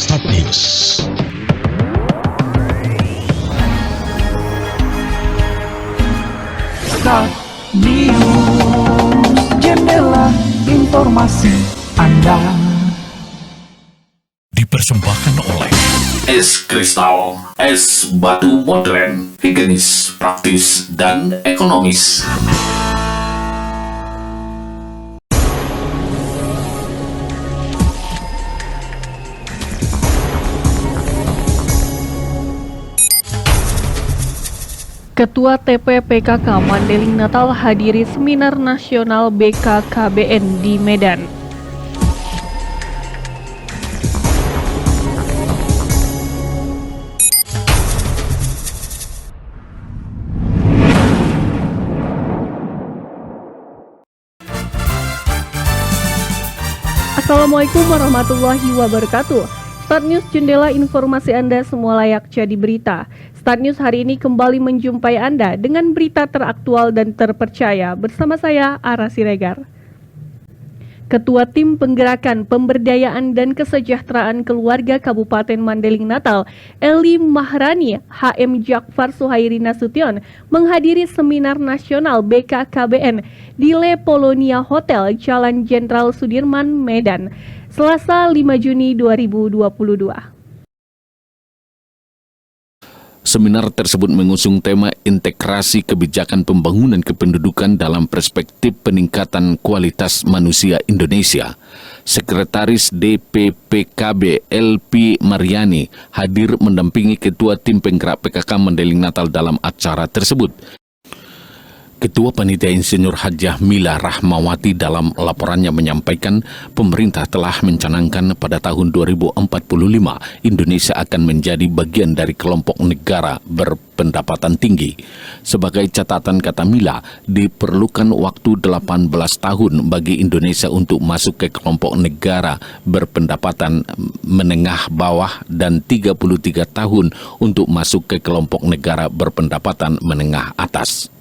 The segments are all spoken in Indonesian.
Start News. Start News, jendela informasi Anda. Dipersembahkan oleh Es kristal, es batu modern, higienis, praktis, dan ekonomis. Ketua TP/PKK Mandailing Natal hadiri Seminar Nasional BKKBN di Medan. Assalamualaikum warahmatullahi wabarakatuh. Start News, jendela informasi Anda semua layak jadi berita. Start News hari ini kembali menjumpai Anda dengan berita teraktual dan terpercaya bersama saya, Ara Siregar. Ketua Tim Penggerakan Pemberdayaan dan Kesejahteraan Keluarga Kabupaten Mandailing Natal, Eli Mahrani, HM Jakfar Suhairi Nasution, menghadiri Seminar Nasional BKKBN di Le Polonia Hotel, Jalan Jenderal Sudirman, Medan, Selasa 5 Juni 2022. Seminar tersebut mengusung tema integrasi kebijakan pembangunan kependudukan dalam perspektif peningkatan kualitas manusia Indonesia. Sekretaris DPPKB LP Mariani hadir mendampingi Ketua Tim Penggerak PKK Mandailing Natal dalam acara tersebut. Ketua Panitia Insinyur Hajah Mila Rahmawati dalam laporannya menyampaikan pemerintah telah mencanangkan pada tahun 2045 Indonesia akan menjadi bagian dari kelompok negara berpendapatan tinggi. Sebagai catatan, kata Mila, diperlukan waktu 18 tahun bagi Indonesia untuk masuk ke kelompok negara berpendapatan menengah bawah dan 33 tahun untuk masuk ke kelompok negara berpendapatan menengah atas.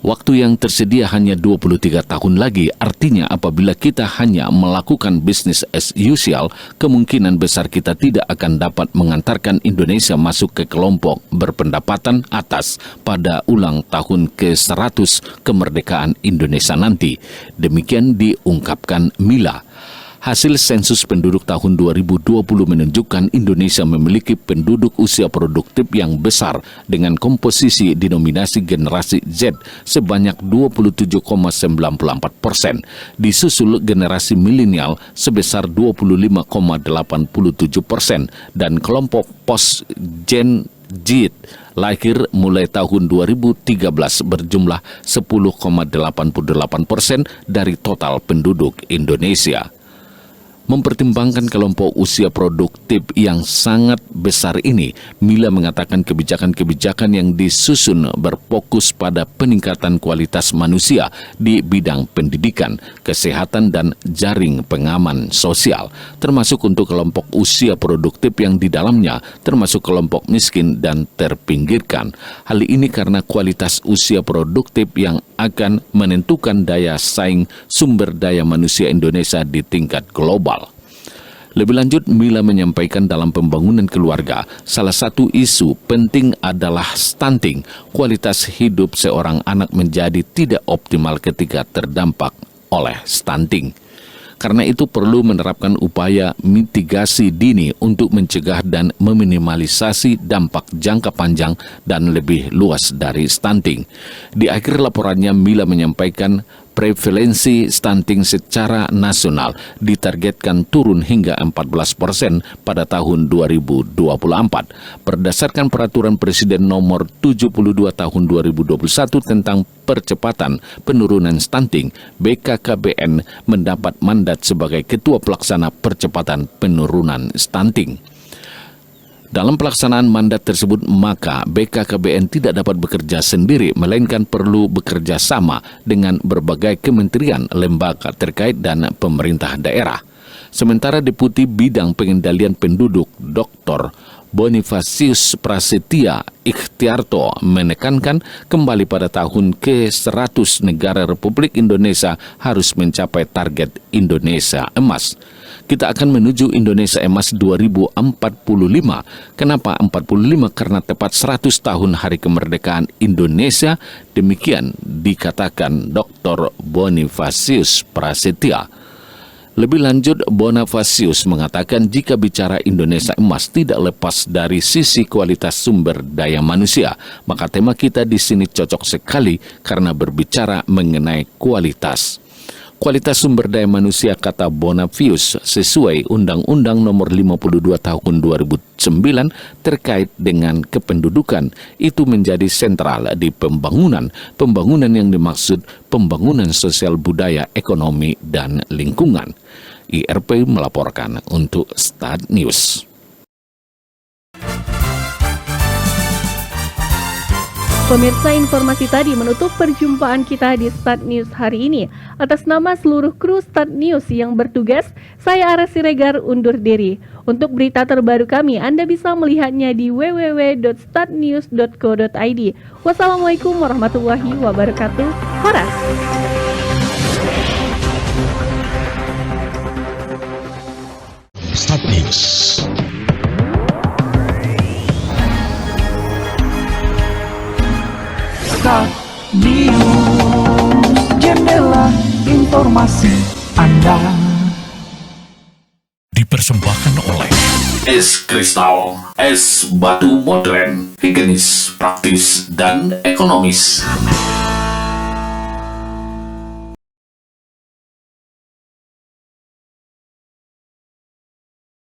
Waktu yang tersedia hanya 23 tahun lagi, artinya apabila kita hanya melakukan bisnis as usual, kemungkinan besar kita tidak akan dapat mengantarkan Indonesia masuk ke kelompok berpendapatan atas pada ulang tahun ke-100 kemerdekaan Indonesia nanti. Demikian diungkapkan Mila. Hasil sensus penduduk tahun 2020 menunjukkan Indonesia memiliki penduduk usia produktif yang besar dengan komposisi dinominasi generasi Z sebanyak 27,94%, disusul generasi milenial sebesar 25,87% dan kelompok post-Gen Z lahir mulai tahun 2013 berjumlah 10,88% dari total penduduk Indonesia. Mempertimbangkan kelompok usia produktif yang sangat besar ini, Mila mengatakan kebijakan-kebijakan yang disusun berfokus pada peningkatan kualitas manusia di bidang pendidikan, kesehatan, dan jaring pengaman sosial, termasuk untuk kelompok usia produktif yang di dalamnya termasuk kelompok miskin dan terpinggirkan. Hal ini karena kualitas usia produktif yang akan menentukan daya saing sumber daya manusia Indonesia di tingkat global. Lebih lanjut, Mila menyampaikan dalam pembangunan keluarga, salah satu isu penting adalah stunting. Kualitas hidup seorang anak menjadi tidak optimal ketika terdampak oleh stunting. Karena itu perlu menerapkan upaya mitigasi dini untuk mencegah dan meminimalisasi dampak jangka panjang dan lebih luas dari stunting. Di akhir laporannya, Mila menyampaikan prevalensi stunting secara nasional ditargetkan turun hingga 14% pada tahun 2024. Berdasarkan peraturan Presiden nomor 72 tahun 2021 tentang percepatan penurunan stunting, BKKBN mendapat mandat sebagai ketua pelaksana percepatan penurunan stunting. Dalam pelaksanaan mandat tersebut, maka BKKBN tidak dapat bekerja sendiri, melainkan perlu bekerja sama dengan berbagai kementerian, lembaga terkait, dan pemerintah daerah. Sementara Deputi Bidang Pengendalian Penduduk, Dr. Bonifasius Prasetya Ikhtiarto menekankan kembali pada tahun ke-100 negara Republik Indonesia harus mencapai target Indonesia Emas. Kita akan menuju Indonesia Emas 2045. Kenapa 45? Karena tepat 100 tahun hari kemerdekaan Indonesia. Demikian dikatakan Dr. Bonifacius Prasetya. Lebih lanjut, Bonifacius mengatakan jika bicara Indonesia Emas tidak lepas dari sisi kualitas sumber daya manusia, maka tema kita di sini cocok sekali karena berbicara mengenai kualitas. Kualitas sumber daya manusia, kata Bonifacius, sesuai Undang-Undang Nomor 52 Tahun 2009 terkait dengan kependudukan, itu menjadi sentral di pembangunan yang dimaksud pembangunan sosial budaya, ekonomi, dan lingkungan. IRP melaporkan untuk Start News. Pemirsa, informasi tadi menutup perjumpaan kita di Start News hari ini. Atas nama seluruh kru Start News yang bertugas, saya Aras Siregar undur diri. Untuk berita terbaru kami, Anda bisa melihatnya di www.startnews.co.id. Wassalamualaikum warahmatullahi wabarakatuh. Horas. Start News. Start News, jendela informasi Anda. Dipersembahkan oleh Es Kristal, es batu modern, higienis, praktis, dan ekonomis.